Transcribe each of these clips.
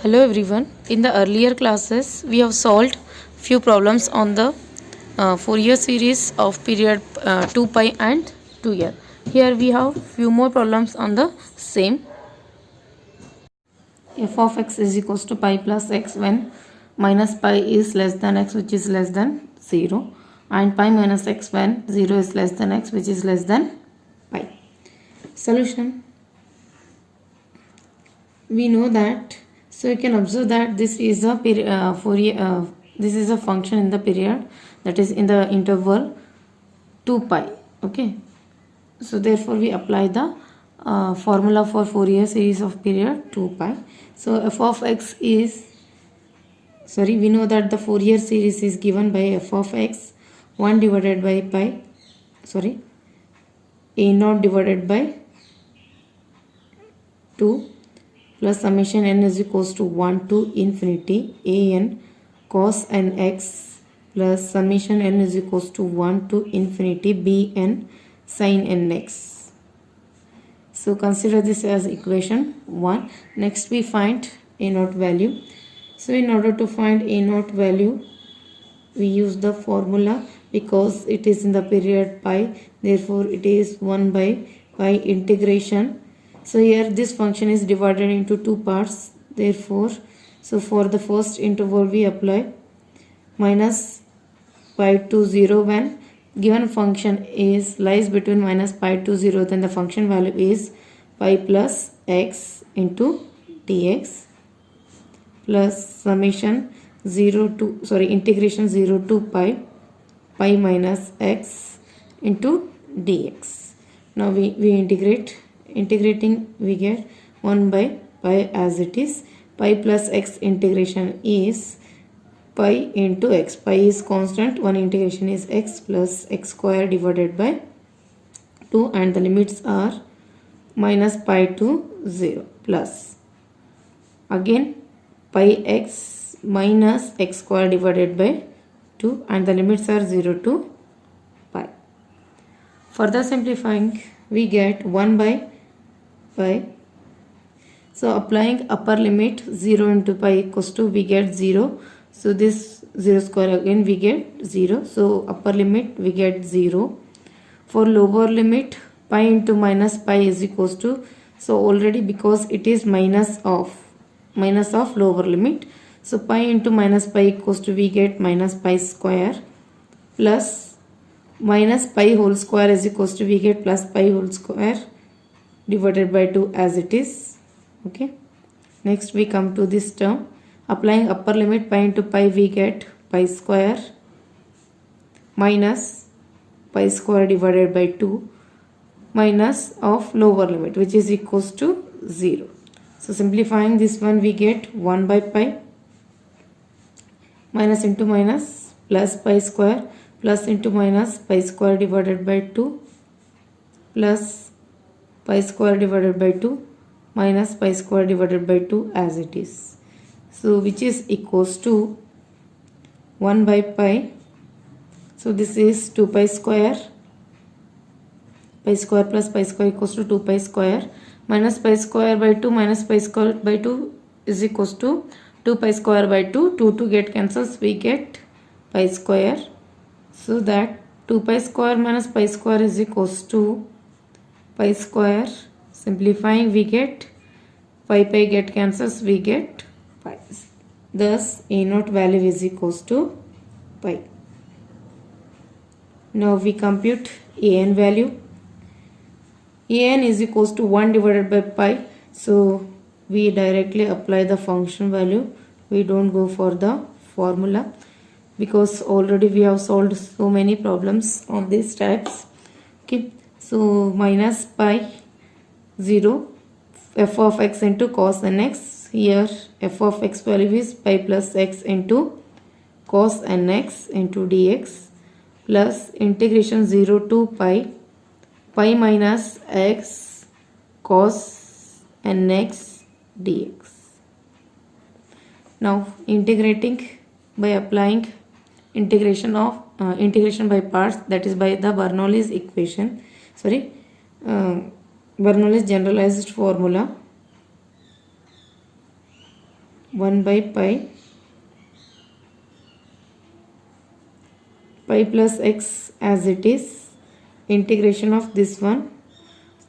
Hello everyone. In the earlier classes, we have solved few problems on the Fourier series of period 2 pi and 2 year. Here we have few more problems on the same. F of x is equals to pi plus x when minus pi is less than x, which is less than 0, and pi minus x when 0 is less than x, which is less than pi. Solution. We know that, so you can observe that this is a Fourier this is a function in the period, that is in the interval 2 pi. Okay, so therefore we apply the formula for Fourier series of period 2 pi. So f of x is, we know that the Fourier series is given by f of x 1 divided by pi, a naught divided by 2 plus summation n is equals to 1 to infinity a n cos n x plus summation n is equals to 1 to infinity b n sin n x. So consider this as equation 1. Next we find a naught value. So in order to find a naught value, we use the formula because it is in the period pi, therefore it is 1 by pi integration. So here this function is divided into two parts, therefore, so for the first interval we apply minus pi to 0 when given function is lies between minus pi to 0, then the function value is pi plus x into dx plus summation integration 0 to pi minus x into dx. Now we integrating we get 1 by pi as it is. Pi plus x integration is pi into x. Pi is constant, one integration is x plus x square divided by 2, and the limits are minus pi to 0 plus again pi x minus x square divided by 2, and the limits are 0 to pi. Further simplifying, we get 1 by pi. So applying upper limit 0 into pi equals to, we get 0. So this 0 square again we get 0. So upper limit we get 0. For lower limit, pi into minus pi is equals to, so already because it is minus of lower limit, so pi into minus pi equals to, we get minus pi square plus minus pi whole square is equals to, we get plus pi whole square divided by 2 as it is. Okay, next we come to this term. Applying upper limit pi into pi, we get pi square minus pi square divided by 2 minus of lower limit, which is equals to 0. So simplifying this one, we get 1 by pi minus into minus plus pi square plus into minus pi square divided by 2 plus pi square divided by 2 minus pi square divided by 2 as it is. So which is equals to 1 by pi. So this is 2 pi square plus pi square equals to 2 pi square minus pi square by 2 minus pi square by 2 is equals to 2 pi square by 2. 2 to get cancels, we get pi square. So that 2 pi square minus pi square is equals to pi square. Simplifying, we get pi get cancels, we get pi. Thus a naught value is equals to pi. Now we compute an value. An is equals to 1 divided by pi. So we directly apply the function value. We don't go for the formula because already we have solved so many problems on these types. Okay, so minus pi 0 f of x into cos nx. Here f of x value is pi plus x into cos nx into dx plus integration 0 to pi minus x cos nx dx. Now integrating by applying integration by parts, that is by the Bernoulli's equation, Bernoulli's generalized formula. 1 by pi plus x as it is, integration of this one,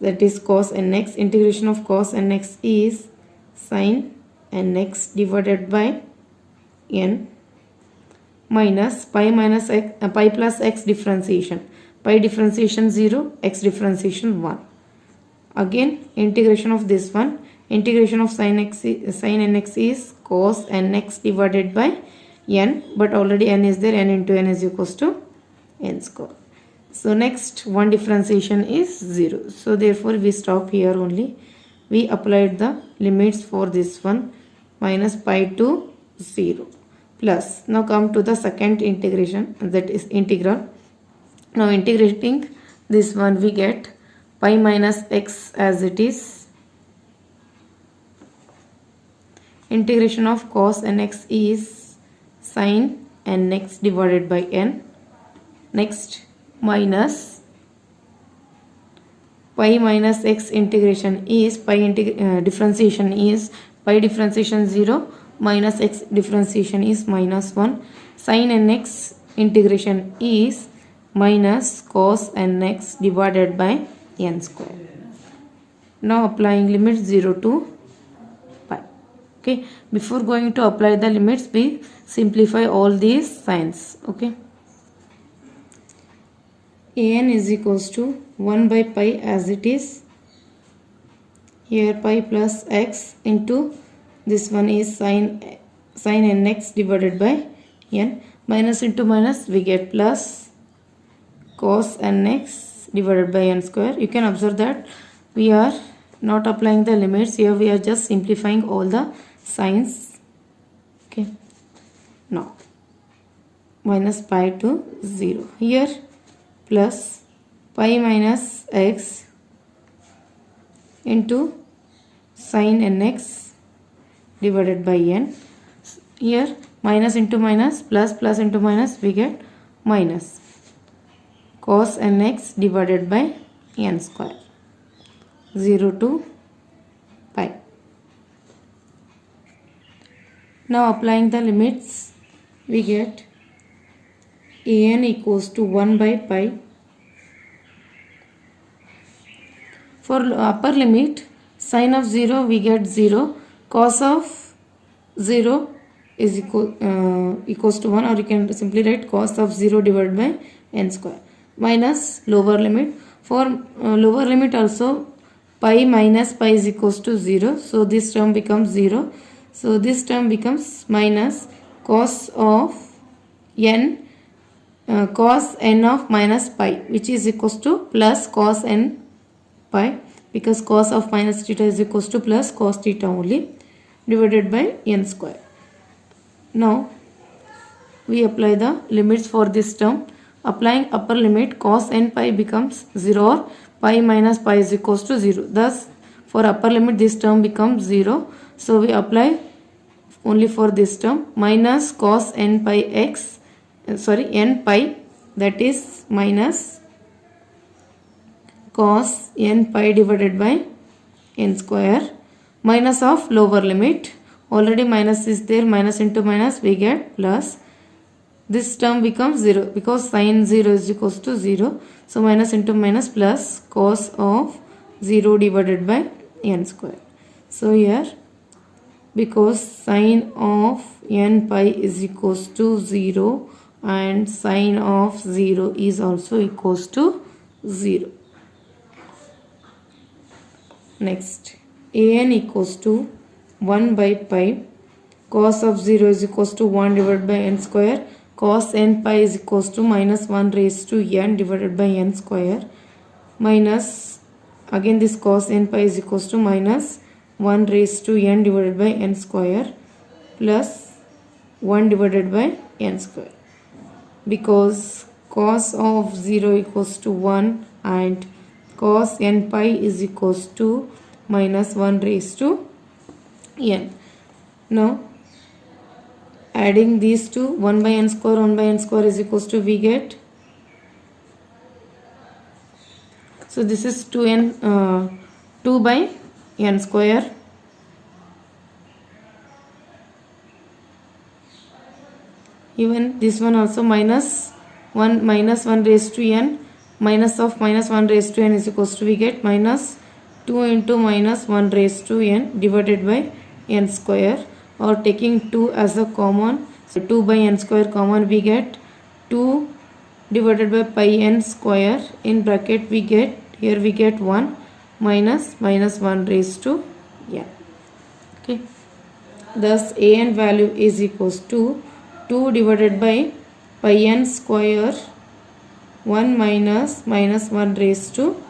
that is cos nx, integration of cos nx is sin nx divided by n, minus pi minus x, pi plus x differentiation, pi differentiation 0, x differentiation 1. Again integration of this one, integration of sin nx is cos nx divided by n, but already n is there, n into n is equals to n square. So next one differentiation is 0. So therefore we stop here only. We applied the limits for this one, minus pi to 0 plus. Now come to the second integration, that is integral. Now integrating this one, we get pi minus x as it is, integration of cos nx is sin nx divided by n, next minus pi minus x integration is differentiation is pi differentiation 0 minus x differentiation is minus 1, sin nx integration is minus cos nx divided by n square. Now applying limits 0 to pi. Okay, before going to apply the limits, we simplify all these signs. Okay, an is equals to 1 by pi as it is, here pi plus x into this one is sin nx divided by n, minus into minus we get plus cos nx divided by n square. You can observe that we are not applying the limits here, we are just simplifying all the signs. Okay, now minus pi to 0, here plus pi minus x into sin nx divided by n, here minus into minus plus, plus into minus we get minus cos nx divided by n square, 0 to pi. Now applying the limits, we get an equals to 1 by pi. For upper limit, sin of 0 we get 0, cos of 0 is equals to 1, or you can simply write cos of 0 divided by n square, minus lower limit. For lower limit also, pi minus pi is equals to 0, so this term becomes 0. So this term becomes minus cos of n, cos n of minus pi, which is equals to plus cos n pi, because cos of minus theta is equals to plus cos theta only, divided by n square. Now we apply the limits for this term. Applying upper limit, cos n pi becomes 0, or pi minus pi is equals to 0. Thus for upper limit this term becomes 0. So we apply only for this term, minus cos n pi x, n pi, that is minus cos n pi divided by n square, minus of lower limit, already minus is there, minus into minus we get plus, this term becomes 0 because sin 0 is equals to 0, so minus into minus plus cos of 0 divided by n square. So here, because sin of n pi is equals to 0 and sin of 0 is also equals to 0. Next, an equals to 1 by pi, cos of 0 is equals to 1 divided by n square, cos n pi is equals to minus 1 raised to n divided by n square, minus again this cos n pi is equals to minus 1 raised to n divided by n square plus 1 divided by n square, because cos of 0 equals to 1 and cos n pi is equals to minus 1 raised to n. Now adding these two, 1 by n square is equals to we get, so this is 2 by n square Even this one also minus 1 raised to n, minus of minus 1 raised to n is equals to, we get minus 2 into minus 1 raised to n divided by n square, or taking 2 as a common, so 2 by n square common, we get 2 divided by pi n square, in bracket we get, here we get 1 minus 1 raised to n. Okay, thus an value is equals to 2 divided by pi n square 1 minus 1 raised to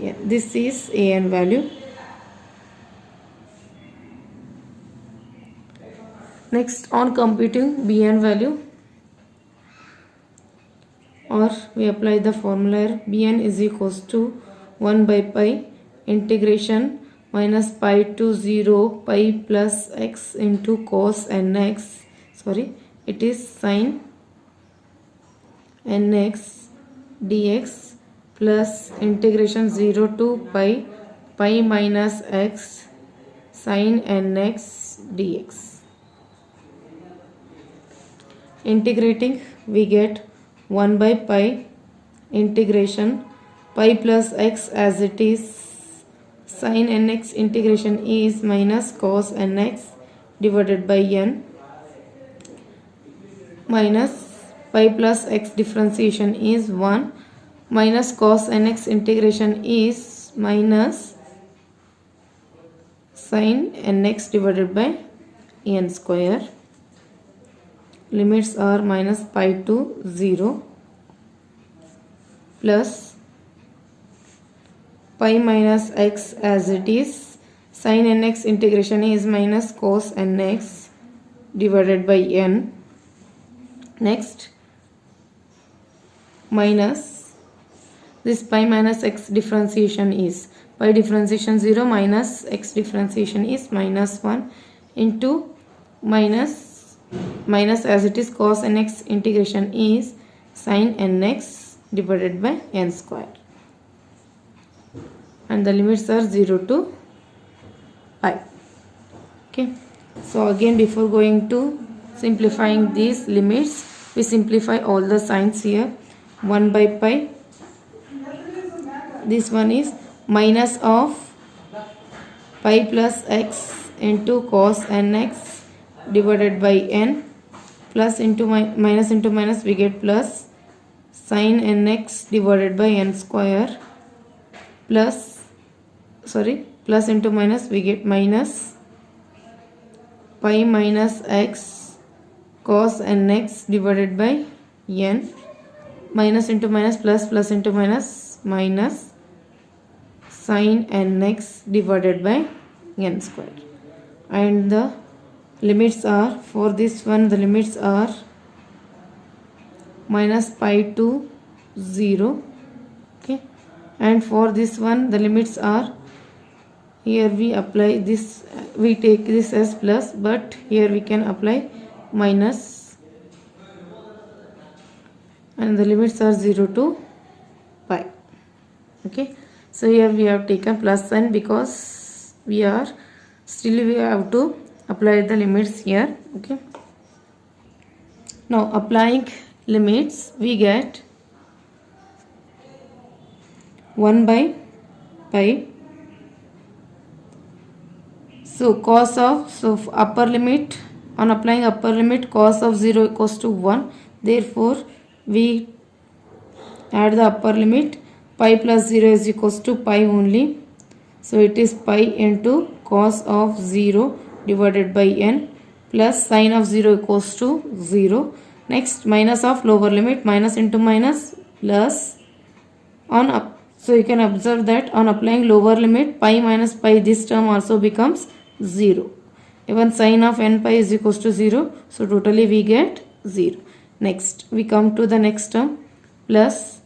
n. This is an value. Next, on computing bn value, or we apply the formula, bn is equals to 1 by pi integration minus pi to 0 pi plus x into cos nx, it is sin nx dx plus integration 0 to pi minus x sin nx dx. Integrating, we get 1 by pi integration pi plus x as it is, sin nx integration is minus cos nx divided by n, minus pi plus x differentiation is 1, minus cos nx integration is minus sin nx divided by n square. Limits are minus pi to 0 plus pi minus x as it is, sin nx integration is minus cos nx divided by n. Next, minus this pi minus x differentiation is, pi differentiation 0 minus x differentiation is minus 1 into minus as it is cos nx integration is sin nx divided by n square, and the limits are 0 to pi. Okay, so again, before going to simplifying these limits, we simplify all the signs here. 1 by pi, this one is minus of pi plus x into cos nx divided by n, plus into minus we get plus sin nx divided by n square, plus into minus we get minus pi minus x cos nx divided by n, minus into minus plus into minus sin nx divided by n square. And the limits are, for this one the limits are minus pi to 0. Okay, and for this one the limits are, here we apply this, we take this as plus, but here we can apply minus, and the limits are 0 to pi. Okay, so here we have taken plus sign because we have to apply the limits here. Okay, now applying limits, we get 1 by pi, so cos of, upper limit, on applying upper limit cos of 0 equals to 1, therefore we add the upper limit, pi plus 0 is equals to pi only, so it is pi into cos of 0 divided by n plus sin of 0 equals to 0. Next, minus of lower limit, minus into minus plus, on up, so you can observe that on applying lower limit, pi minus pi, this term also becomes 0. Even sin of n pi is equals to 0, so totally we get 0. Next, we come to the next term, plus,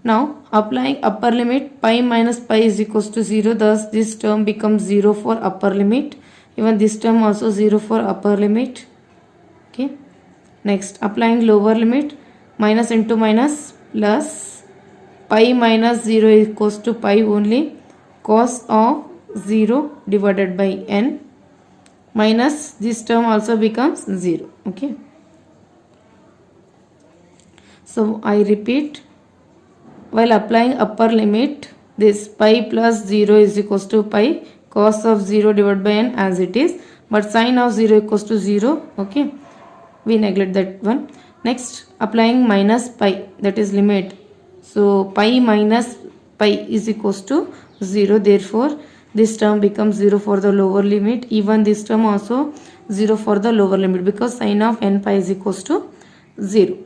now applying upper limit, pi minus pi is equals to 0, thus this term becomes 0 for upper limit, even this term also 0 for upper limit. Okay, next, applying lower limit, minus into minus plus, pi minus 0 equals to pi only, cos of 0 divided by n, minus this term also becomes 0. Okay, So I repeat, while applying upper limit, this pi plus 0 is equals to pi cos of 0 divided by n as it is, but sin of 0 equals to 0. Okay, we neglect that one. Next, applying minus pi, that is limit. So pi minus pi is equals to 0. Therefore, this term becomes 0 for the lower limit. Even this term also 0 for the lower limit, because sin of n pi is equals to 0.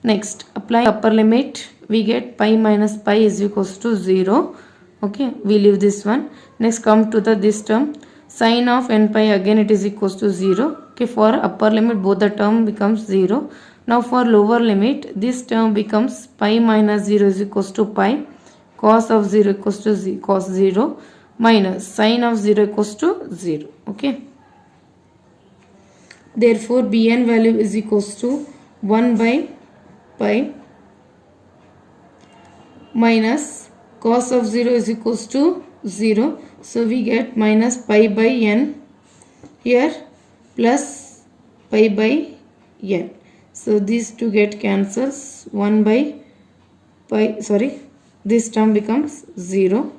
Next, apply upper limit, we get pi minus pi is equals to 0. Okay, we leave this one. Next, come to the this term, sin of n pi, again it is equals to 0. Okay, for upper limit both the term becomes 0. Now for lower limit, this term becomes pi minus 0 is equals to pi cos of 0 equals to cos 0 minus sin of 0 equals to 0. Okay, therefore bn value is equals to 1 by pi minus cos of 0 is equals to 0. So we get minus pi by n here plus pi by n. So these two get cancels. 1 by pi, sorry, this term becomes 0.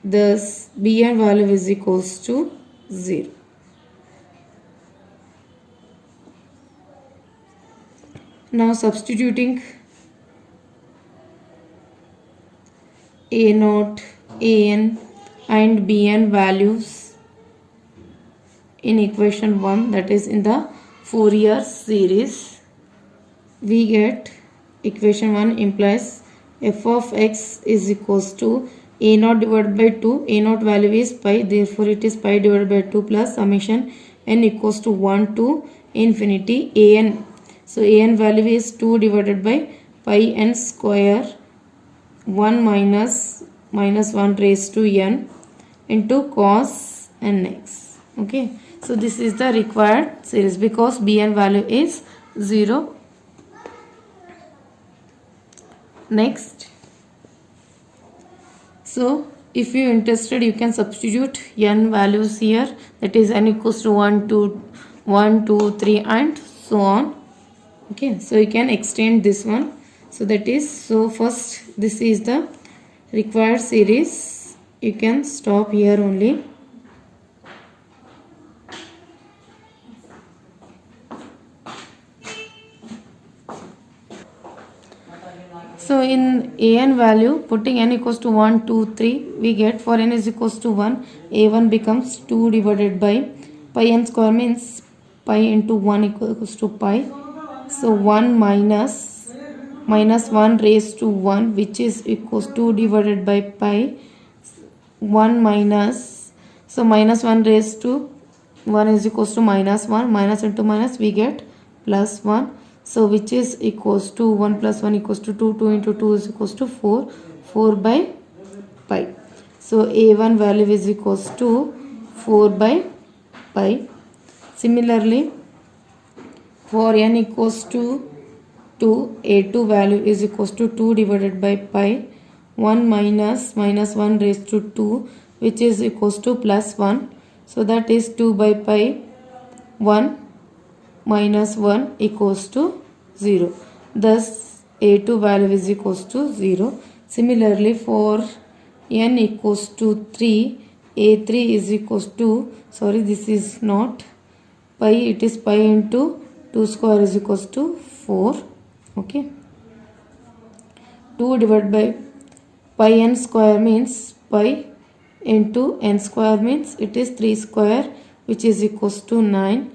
Thus bn value is equals to 0. Now substituting a naught, an and bn values in equation 1, that is in the Fourier series, we get equation 1 implies f of x is equals to a naught divided by 2. A naught value is pi, therefore it is pi divided by 2 plus summation n equals to 1 to infinity an. So an value is 2 divided by pi n square 1 minus 1 raised to n into cos nx. Okay, so this is the required series because bn value is 0. Next, so if you interested, you can substitute n values here, that is n equals to 1, 2, 3 and so on. Okay, so you can extend this one. So that is, so first this is the required series. You can stop here only. So in an value, putting n equals to 1, 2, 3, we get for n is equals to 1, a1 becomes 2 divided by pi n square means pi into 1 equals to pi. So 1 minus 1 raised to 1, which is equals to 2 divided by pi. 1 minus, so minus 1 raised to 1 is equals to minus 1. Minus into minus we get plus 1. So which is equals to 1 plus 1 equals to 2. 2 into 2 is equals to 4. 4 by pi. So a1 value is equals to 4 by pi. Similarly, for n equals to 2, a2 value is equals to 2 divided by pi. 1 minus 1 raised to 2, which is equals to plus 1. So that is 2 by pi. 1 minus 1 equals to 0. Thus a2 value is equals to 0. Similarly, for n equals to 3, a3 is equals to, sorry, this is not pi, it is pi into 2 square is equals to 4. Okay, 2 divided by pi n square means pi into n square means it is 3 square, which is equals to 9,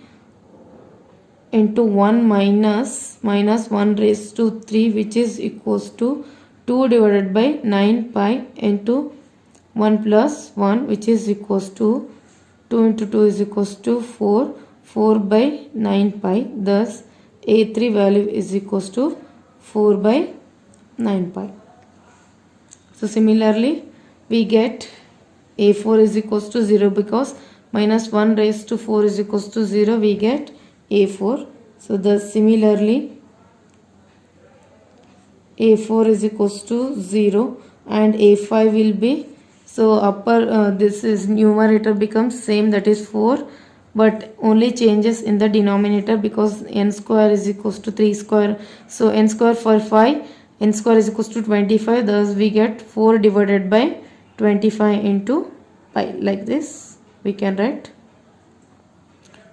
into 1 minus 1 raised to 3, which is equals to 2 divided by 9 pi into 1 plus 1, which is equals to 2 into 2 is equals to 4. 4 by 9 pi. Thus a3 value is equals to 4 by 9 pi. So similarly, we get a4 is equals to 0 because minus 1 raised to 4 is equals to 0. We get a4. So thus similarly, a4 is equals to 0 and a5 will be, so upper this is numerator becomes same, that is 4 but only changes in the denominator because n square is equals to 3 square. So n square for 5, n square is equals to 25, thus we get 4 divided by 25 into pi. Like this we can write.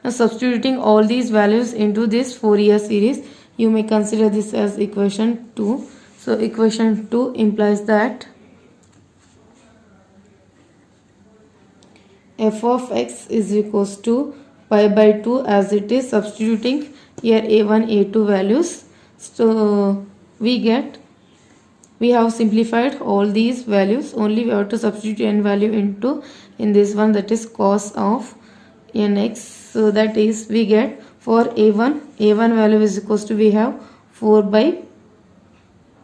Now substituting all these values into this Fourier series, you may consider this as equation 2. So equation 2 implies that f of x is equals to pi by 2 as it is, substituting here a1 a2 values. So we have simplified all these values, only we have to substitute n value into in this one, that is cos of nx. So that is we get for a1 value is equals to, we have 4 by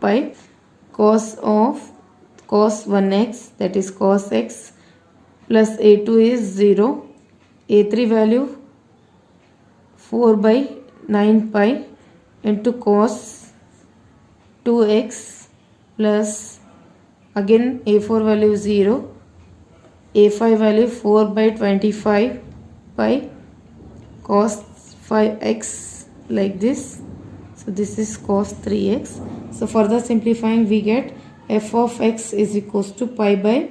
pi cos 1x, that is cos x, plus a2 is 0, a3 value 4 by 9 pi into cos 2x, plus again a4 value 0, a5 value 4 by 25 pi cos 5x, like this. So this is cos 3x. So further simplifying we get f of x is equals to pi by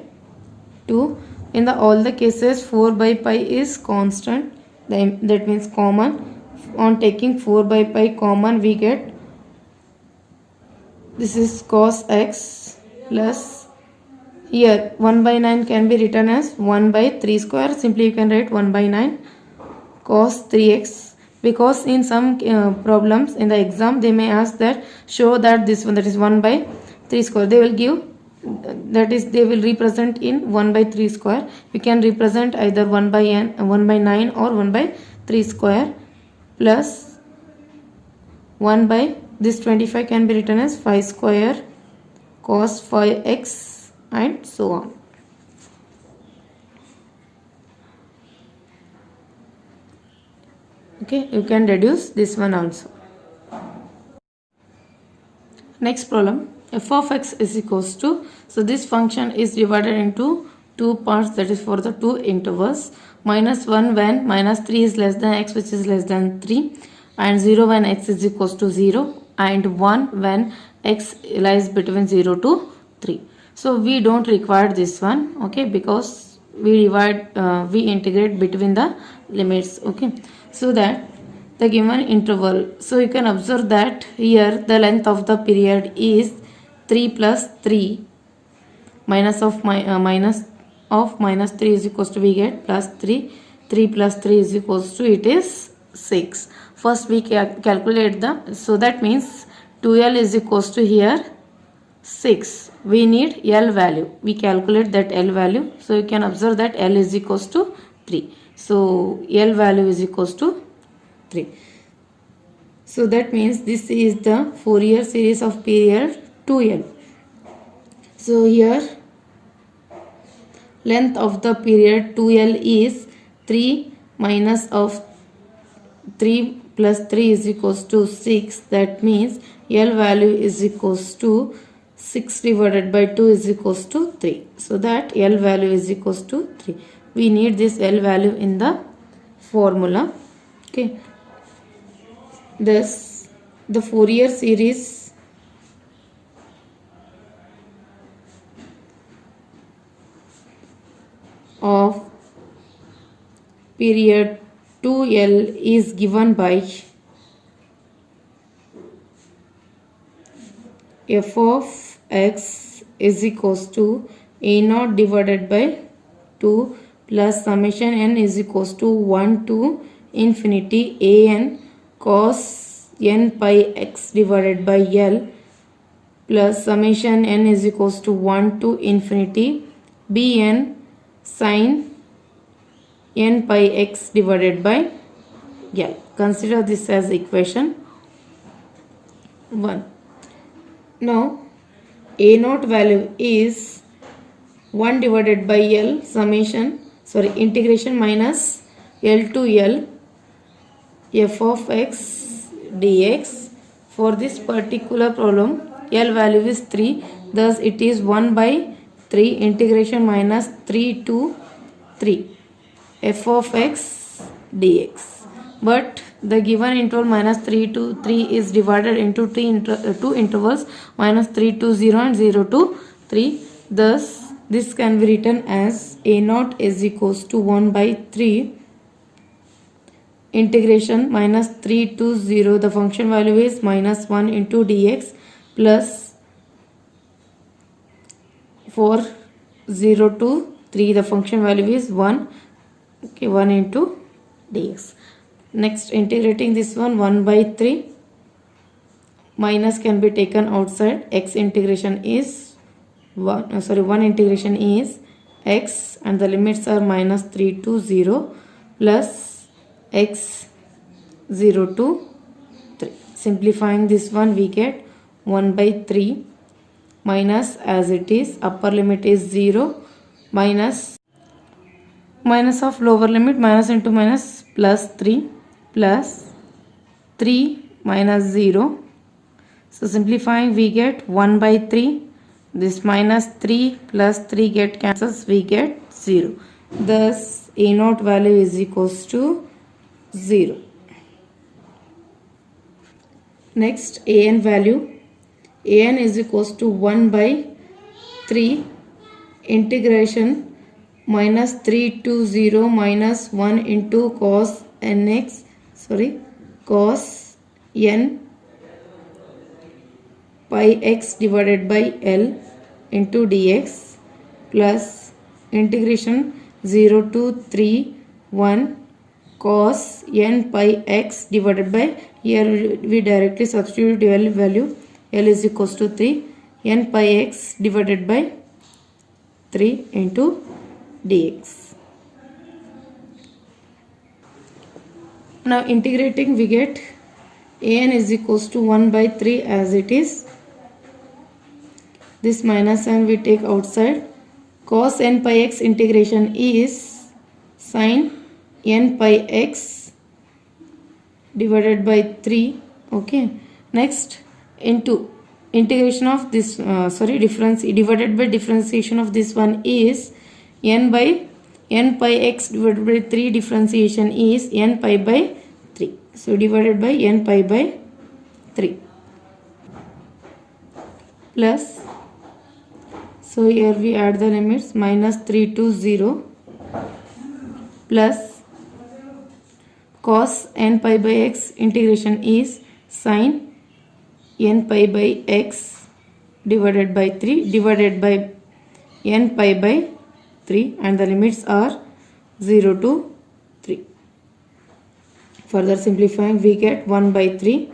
2. In all the cases 4 by pi is constant, that means common. On taking 4 by pi common, we get this is cos x, plus here 1 by 9 can be written as 1 by 3 square. Simply you can write 1 by 9 cos 3x, because in some problems in the exam they may ask that show that this one, that is 1 by 3 square, they will give, that is they will represent in 1 by 3 square. We can represent either 1 by 9 or 1 by 3 square, plus 1 by this 25 can be written as 5 square cos 5x, and so on. Okay, you can reduce this one also. Next problem, f of x is equals to, so this function is divided into two parts, that is for the two intervals, -1 when -3 is less than x, which is less than 3, and 0 when x is equals to 0, and 1 when x lies between 0 to 3. So we don't require this one, okay, because we we integrate between the limits, okay. So that the given interval, so you can observe that here the length of the period is 3 plus 3, minus 3 is equals to, we get plus 3, 3 plus 3 is equals to, it is 6. First we calculate the, so that means 2l is equals to here 6. We need L value, we calculate that L value. So you can observe that L is equals to 3. So L value is equals to 3. So that means this is the Fourier series of period 2L. So here length of the period 2L is 3 minus of 3 plus 3 is equals to 6. That means L value is equals to 6 divided by 2 is equals to 3. So that L value is equals to 3. We need this L value in the formula. Okay. Thus, the Fourier series of period 2L is given by f of x is equals to a0 divided by 2 plus summation n is equals to 1 to infinity an cos n pi x divided by L plus summation n is equals to 1 to infinity bn sin n pi x divided by L. Consider this as equation 1. Now a0 value is 1 divided by L integration minus L to L f of x dx. For this particular problem L value is 3, thus it is 1 by 3 integration minus 3 to 3 f of x dx. But the given interval minus 3 to 3 is divided into two intervals minus 3 to 0 and 0 to 3. Thus this can be written as a naught is equals to 1 by 3 integration minus 3 to 0, the function value is minus 1 into dx, plus for 0 to 3 the function value is 1, okay, 1 into dx. Next, integrating this one 1 by 3, minus can be taken outside, x integration is 1 integration is x and the limits are minus 3 to 0 plus x 0 to 3. Simplifying this one we get 1 by 3 minus, as it is upper limit is 0, minus of lower limit minus into minus plus 3 plus 3 minus 0. So simplifying we get 1 by 3, this minus 3 plus 3 get cancels, we get 0. Thus a naught value is equals to 0. Next, an value, an is equals to 1 by 3 integration minus 3 to 0 minus 1 into cos n pi x divided by L into dx plus integration 0 to 3 1 cos n pi x divided by, here we directly substitute L value, L is equals to 3, n pi x divided by 3 into dx. Now integrating we get an is equals to 1 by 3 as it is, this minus sign we take outside, cos n pi x integration is sin n pi x divided by 3, okay. Next, into integration of this difference divided by differentiation of this one is n pi x divided by 3, differentiation is n pi by 3, so divided by n pi by 3 plus, so here we add the limits minus 3 to 0 plus cos n pi by x integration is sin n pi by x divided by 3 divided by n pi by 3 and the limits are 0 to 3. Further simplifying we get 1 by 3.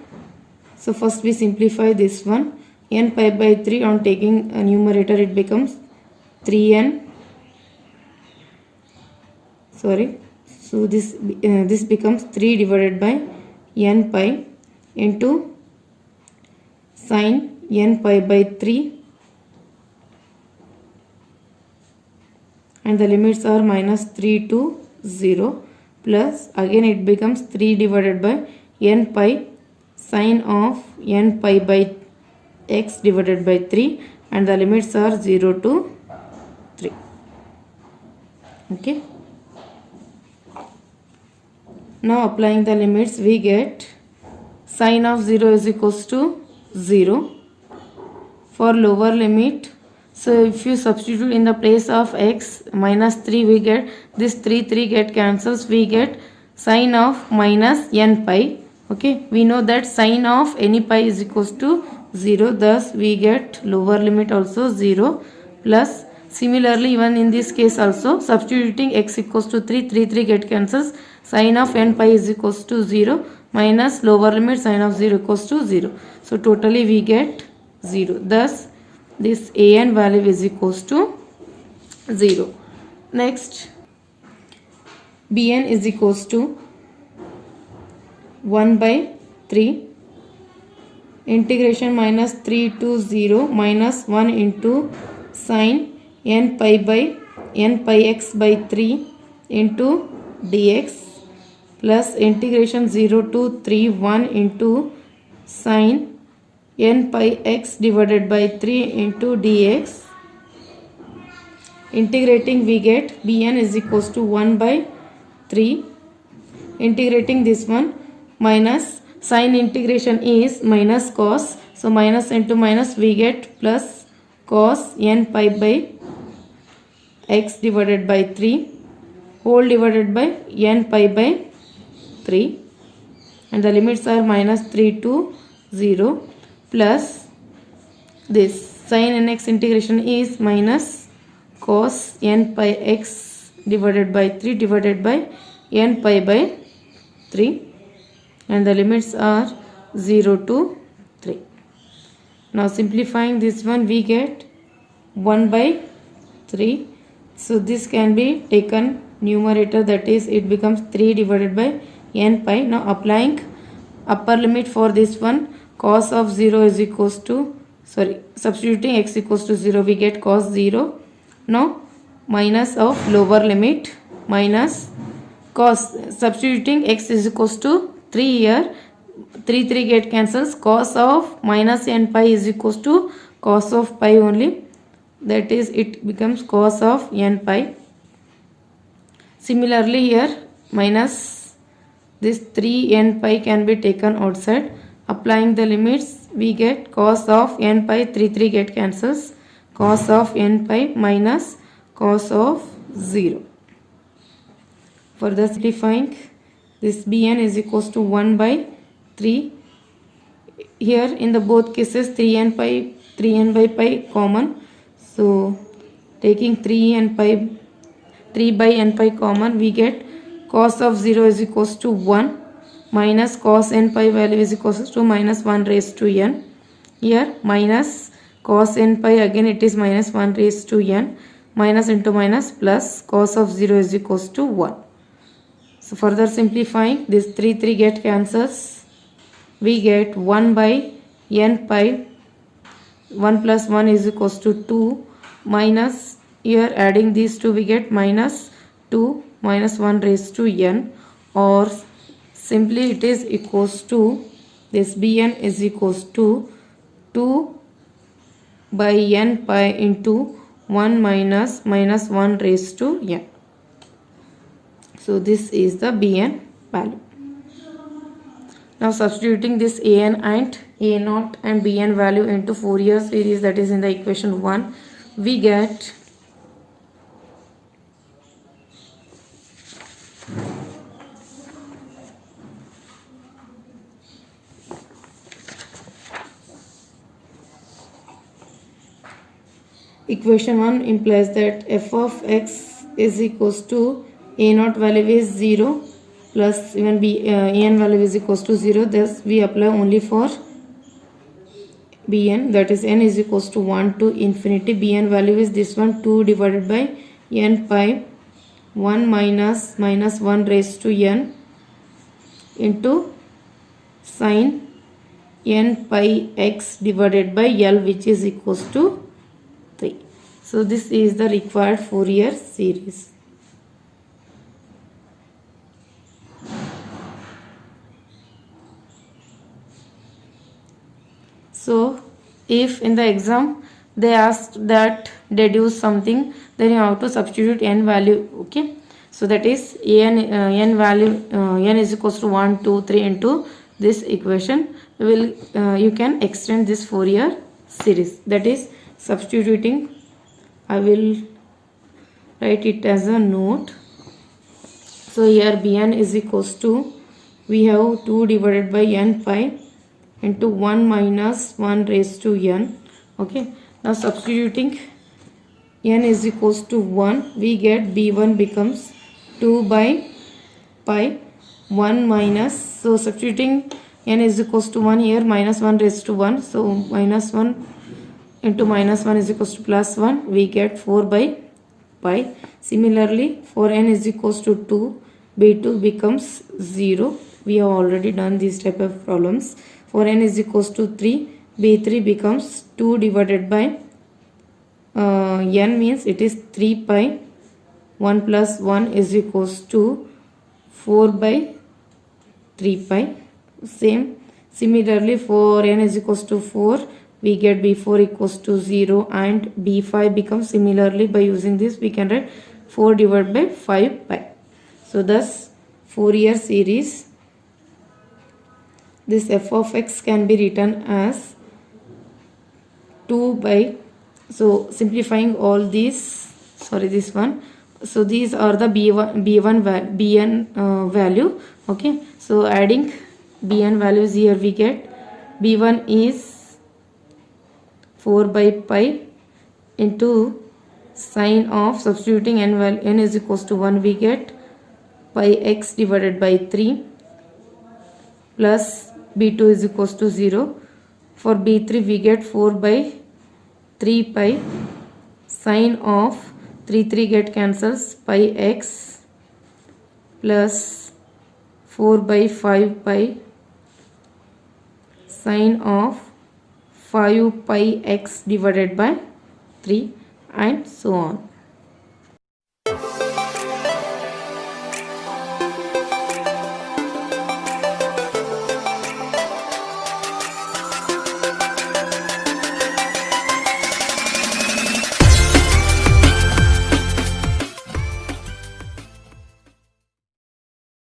So first we simplify this one, n pi by 3 on taking a numerator it becomes 3n, so this becomes 3 divided by n pi into sin n pi by 3 and the limits are minus 3 to 0 plus again it becomes 3 divided by n pi sin of n pi by x divided by 3 and the limits are 0 to 3, okay. Now applying the limits we get sin of 0 is equals to 0 for lower limit. So if you substitute in the place of x minus 3 we get this 3 get cancels, we get sin of minus n pi, okay. We know that sin of any pi is equals to 0, thus we get lower limit also 0 plus similarly even in this case also substituting x equals to 3 get cancels, sin of n pi is equals to 0 minus lower limit sin of 0 equals to 0, so totally we get 0. Thus this an value is equals to 0. Next, bn is equals to 1 by 3 integration minus 3 to 0 minus 1 into sin n pi x by 3 into dx plus integration 0 to 3 1 into sin n pi x divided by 3 into dx. Integrating we get bn is equals to 1 by 3 integrating this one, minus sign integration is minus cos, so minus into minus we get plus cos n pi by x divided by 3 whole divided by n pi by 3, and the limits are minus 3 to 0, plus this sin nx integration is minus cos n pi x divided by 3 divided by n pi by 3, and the limits are 0 to 3. Now simplifying this one we get 1 by 3. So this can be taken numerator, that is it becomes 3 divided by n pi. Now applying upper limit for this one, cos of 0 is equals to, substituting x equals to 0 we get cos 0. Now minus of lower limit minus cos, substituting x is equals to 3 here, 3 get cancels, cos of minus n pi is equals to cos of pi only, that is it becomes cos of n pi. Similarly here minus this 3 n pi can be taken outside, applying the limits we get cos of n pi, 3 get cancels, cos of n pi minus cos of 0. Further simplifying, this bn is equals to 1 by 3. Here in the both cases 3n by pi common, so taking 3 by n pi common we get cos of 0 is equals to 1 minus cos n pi value is equals to minus 1 raised to n. Here minus cos n pi, again it is minus 1 raised to n, minus into minus plus cos of 0 is equals to 1. So further simplifying, this 3 get cancels, we get 1 by n pi, 1 plus 1 is equals to 2, minus here adding these two we get minus 2 minus 1 raised to n, or simply it is equals to, this bn is equals to 2 by n pi into 1 minus 1 raised to n. So this is the bn value. Now substituting this an and a0 and bn value into Fourier series, that is in the equation 1, we get equation 1 implies that f of x is equals to a0 value is 0 plus even an value is equals to 0. Thus we apply only for bn, that is n is equals to 1 to infinity. Bn value is this one, 2 divided by n pi 1 minus 1 raised to n into sin n pi x divided by L, which is equals to 3. So this is the required Fourier series. So if in the exam they asked that deduce something, then you have to substitute n value. Okay, so that is n value n is equals to 1 2 3 into this equation. You can extend this Fourier series, that is substituting. I will write it as a note. So here bn is equals to, we have 2 divided by n pi into 1 minus 1 raised to n. Okay, now substituting n is equals to 1, we get b1 becomes 2 by pi 1 minus, so substituting n is equals to 1, here minus 1 raised to 1, so minus 1 into minus 1 is equals to plus 1, we get 4 by pi. Similarly for n is equals to 2, b2 becomes 0. We have already done these type of problems. For n is equals to 3, b3 becomes 2 divided by n means it is 3 pi 1 plus 1 is equals to 4 by 3 pi. Similarly for n is equals to 4, we get b4 equals to 0, and b5 becomes, similarly by using this we can write 4 divided by 5 pi. So thus Fourier series. This f of x can be written as 2 by, so simplifying all these, sorry, this one, so these are the bn value. Okay, so adding bn values here, we get b1 is 4 by pi into sine of, substituting n is equals to 1, we get pi x divided by 3 plus b2 is equals to 0. For b3 we get 4 by 3 pi sine of 3 get cancels, pi x plus 4 by 5 pi sine of 5 pi x divided by 3, and so on.